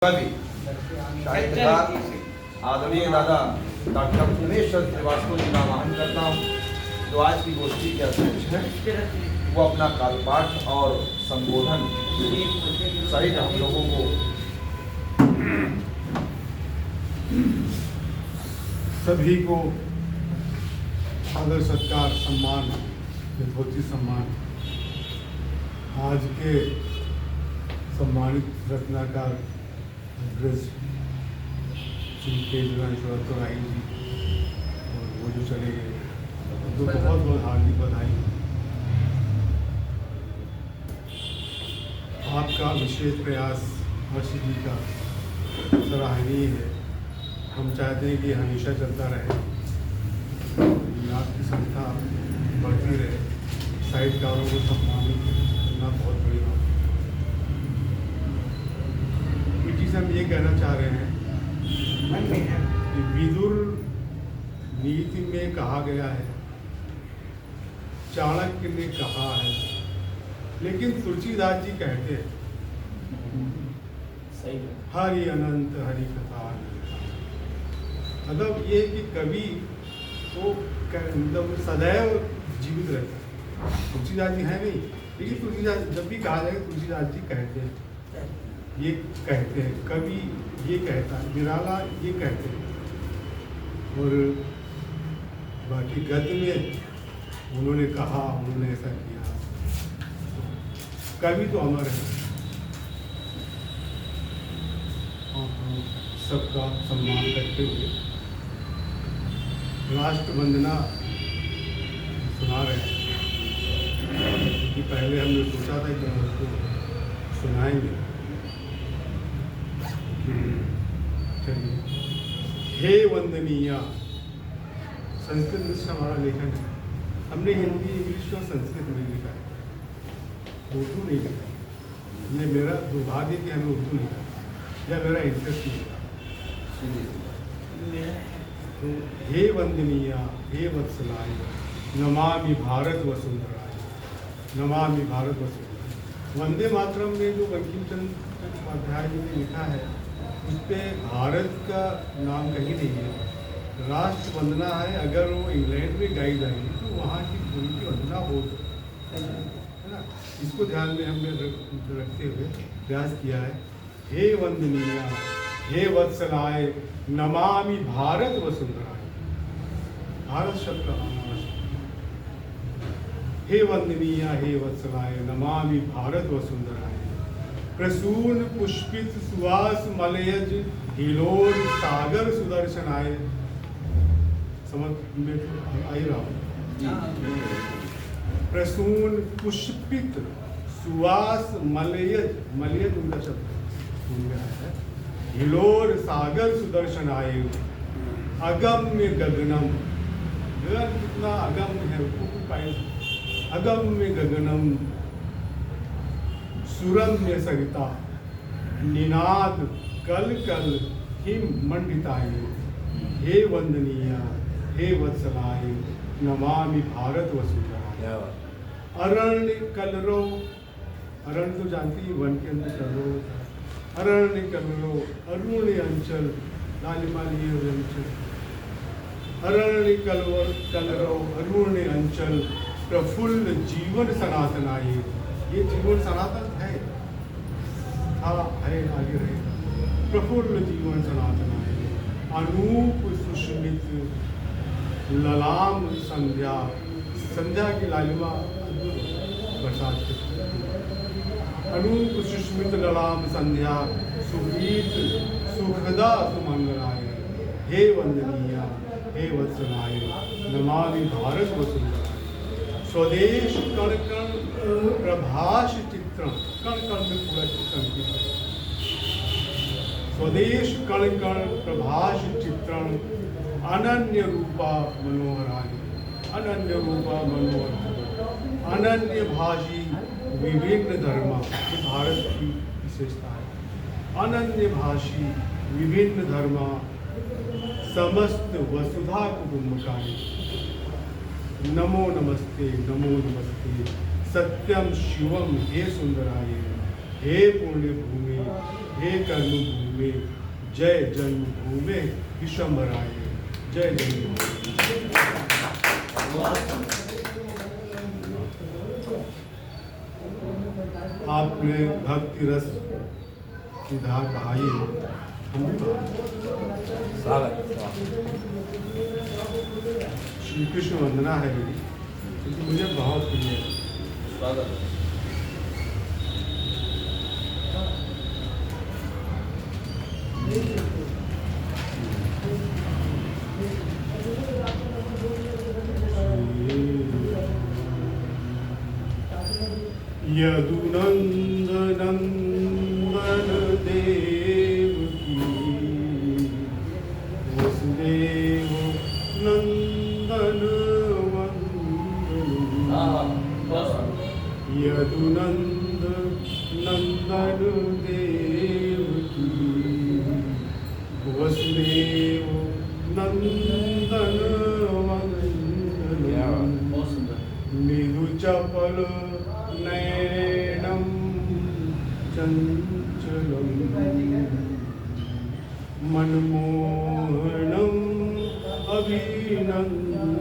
साहित्यकार आदरणीय दादा डॉक्टर उमेश्वर श्रीवास्तव जी का आह्वान करता हूँ, जो आज की गोष्ठी के अध्यक्ष हैं। वो अपना कालपाठ और संबोधन सहित हम लोगों को सभी को आदर सत्कार सम्मान यथोचित सम्मान। आज के सम्मानित रत्नाकार अग्रज श्री केजरीवाल जी और वो जो चले गए, तो बहुत बहुत हार्दिक बधाई। आपका विशेष प्रयास हर्ष जी का सराहनीय है। हम चाहते हैं कि हमेशा चलता रहे, आपकी संख्या बढ़ती रहे, साहित्यकारों को सम्मानित करना बहुत बड़ी बात है। से हम ये कहना चाह रहे हैं कि विदुर नीति में कहा गया है, चाणक्य ने कहा है, लेकिन तुलसीदास जी कहते हैं हरि अनंत हरि कथा। मतलब ये कि कवि तो मतलब सदैव जीवित रहता है। तुलसीदास जी है नहीं, लेकिन तुलसीदास जब भी कहा जाए तुलसीदास जी कहते हैं, ये कहते हैं, कवि ये कहता है, निराला ये कहते हैं। और बाकी गद्य में उन्होंने कहा, उन्होंने ऐसा किया। कवि तो अमर है। सबका सम्मान करते हुए राष्ट्र वंदना सुना रहे हैं, क्योंकि पहले हमने सोचा था कि हम उसको सुनाएंगे। चलिए। हे वंदनीया, संस्कृत में हमारा लेखन है। हमने हिंदी, इंग्लिश और संस्कृत में लिखा है, उर्दू नहीं लिखा। ये मेरा दुर्भाग्य कि हमें उर्दू नहीं लिखा, या मेरा इंटरेस्ट नहीं था। तो हे वंदनीया, हे वत्सलाय, नमामि भारत वसुंधराय, नमामि भारत वसुंधराय। वंदे मातरम में जो बंकिम चंद्र चट्टोपाध्याय जी ने लिखा है, उस पर भारत का नाम कहीं नहीं है। राष्ट्र वंदना है। अगर वो इंग्लैंड में गाई जाएगी तो वहाँ की उनकी वंदना हो, है ना। इसको ध्यान में हमने रखते हुए प्रयास किया है। हे वंदनीया, हे वत्सलाय, नमामि भारत वसुंधराय। भारत शब्द का हे वंदनीया, हे वत्सलाय, नमामि भारत वसुंधराय। प्रसून पुष्पित सुवास मलयज, हिलोर सागर सुदर्शनाय। समझ में आई रहा हूँ। प्रसून पुष्पित सुवास मलयज, मलयज उनका शब्द है। हिलोर सागर सुदर्शनाय, अगम्य गगनम। गगन कितना अगम्य है, अगम्य गगनम, सुरम्य सरिता, निनाद कल कल हिम मंडिताय। हे वंदनीया, हे वत्सलाय, नमामि भारत वसुंधराय। अरण्य कलरो, अरण्य तो जानती है, वन के अंदर कलरो। अरण्य कलरो, अरुण अंचल, लालिमाली अंचल। अरण्य कलरो, अरुण अंचल, प्रफुल्ल जीवन सनातनाय। ये जीवन सनातन है, हाँ है, आगे रहेगा। प्रफुल्ल जीवन सनातनाय, अनूप सुष्मित ललाम संध्या। संध्या की लालिमा बरसात के, अनूप सुष्मित ललाम संध्या, सुगीत सुखदा सुमंगलाय। हे वंदनीया, हे वत्सलाय, नमामि भारत वसुंधराय। स्वदेश कण कण प्रभाष चित्रण, कण कण में पूरा चित्रण किया। स्वदेश कण कण प्रभाष चित्रण, अनन्य रूपा मनोहराय। अनन्य रूपा मनोहर, अनन्य भाषी विभिन्न धर्म। ये भारत की विशेषता है। अनन्य भाषी विभिन्न धर्म, समस्त वसुधा कुटुंबकाय। नमो नमस्ते, नमो नमस्ते, सत्यम शिवम हे सुंदराय। हे पुण्य भूमि, हे कर्म भूमि, में जय जन्मभूमि विश्वम्भराय जय जन्मभूमि। आपने भक्ति रस की धार बहाई, हम श्री कृष्ण वंदना है मेरी, क्योंकि मुझे बहुत प्रिय है। स्वागत। यदुनंदनंदन देव की वसुदेव नंदन वंदन। यदुनंद नंदन देव की वसुदेव नंदन वंदन। मृदु चपल नैनम चंचलम मनमोहनम अभिनंदनम।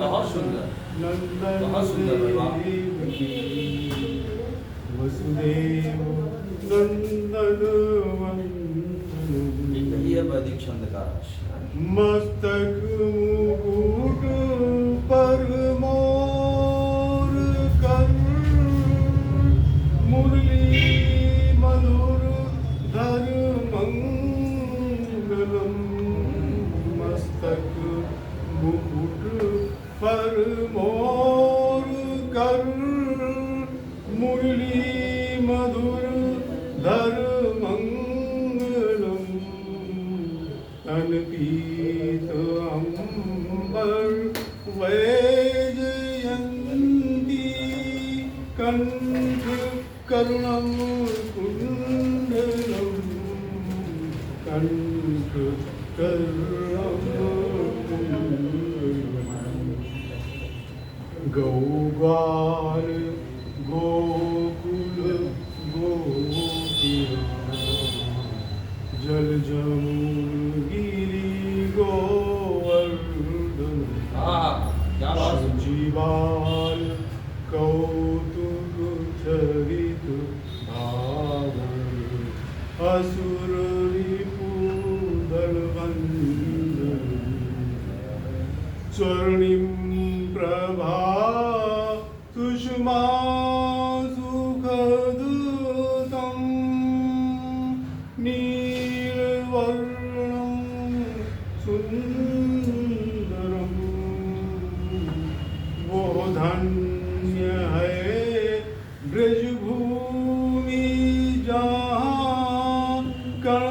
बहुत सुंदर, नंदन बहुत सुंदर। वसुदेव नंदन वंदन। ये वैदिक छंद का राशि। मस्तक मुकुट पर मोर कर मुरली मधुर धर मंगलम। मस्तक मुकुट पर मोर कर मुरली मधुर धर मंगलम। तन पीत अंबर वैजयंती कंठ करुणम कुंडलम। कंठ करुणम कुंडलम। गौग्वाल गोकुल गोपिया जल जमुन गिरि गोवर्धन। जीवाल कौतुक चरित भावन असुर रिपुदल वंदन। स्वर्णिम प्रभा सुषमा सुखदूतम नीलवर्णं सुंदरम। वो धन्य है ब्रजभूमि जहाँ कण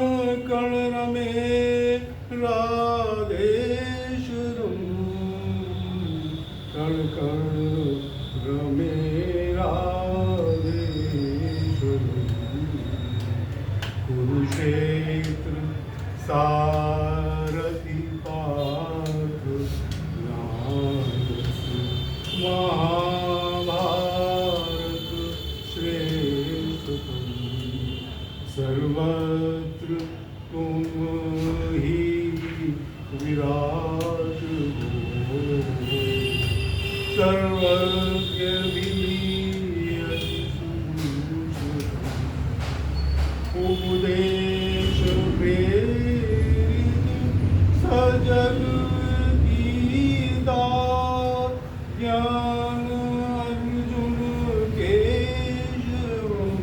कण रमे राधेश्वरम। कण कण रमे राधेश्वरम। कुरुक्षेत्र सारथि पार्थ नारस महाभारत श्रेष्ठतम। सर्वत्र तुम ही विराट हो। सर्वज्ञ विलीयति सूक्ष्म। उपदेश प्रेरित सजग गीता। ज्ञान अर्जुन केशवम।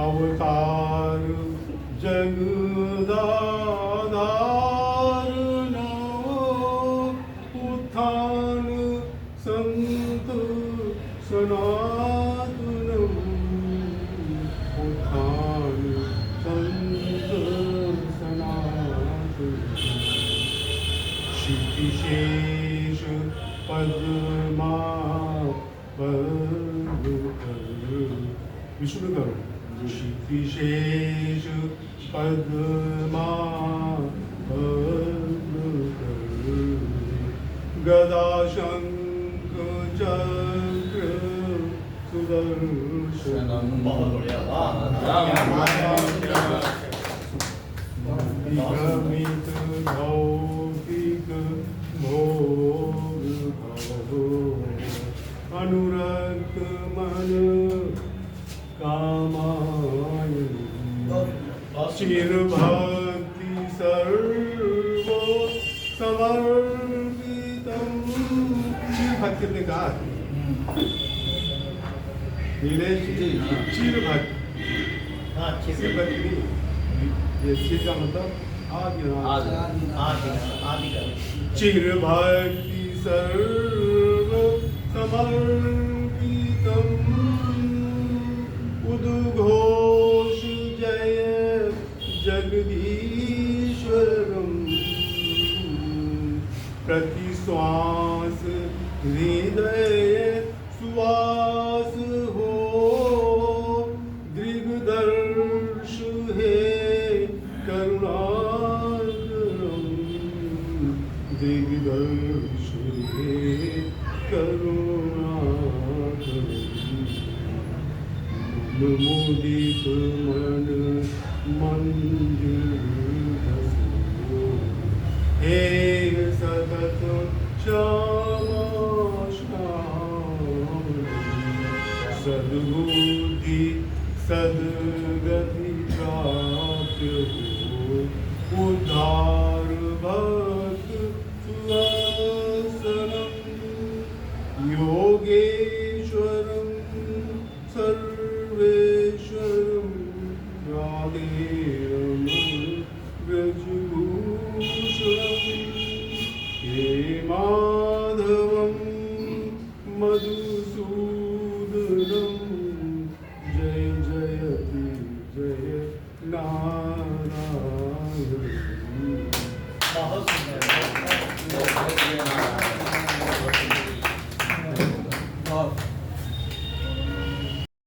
अवतार जगदाधार उत्थान संत सनातनम। उत्थान संत सनातनम। क्षितिशेष पद्मा विष्णु करो। क्षितिशेष पद्मा गदा शंख चक्र सुदर्शनम। बहुत बढ़िया, वाह। विभ्रमित भौतिक भोग भवो, अनुरक्त मन कामायनि, चिर भक्ति सर्व समर्पितम। चिर भक्ति ने कहा नीलेश जी, चिर भक्ति, हाँ, चिर भक्ति नहीं, ये चिर का मतलब आदि चिर भक्ति सर्व समर्पितम, उद्घोष जय जगदीश्वरम, प्रतिश्वास हृदय सुवास हो, दृग्दर्श हे करुणाकरम, दृग्दर्श हे करुणाकरम, मुदित मन मंजूर हसो, हे सतत श्यामा श्यामली, सद्बुद्धि सद्गति प्राप्य हो, उद्धार भक्त सुदर्शनम, योगेश्वरम सर्वेश्वरम, राधेयम व्रजभूषणम, हे माधवम मधुसूदनम, जय जयति जय नारायण। बहुत सुंदर।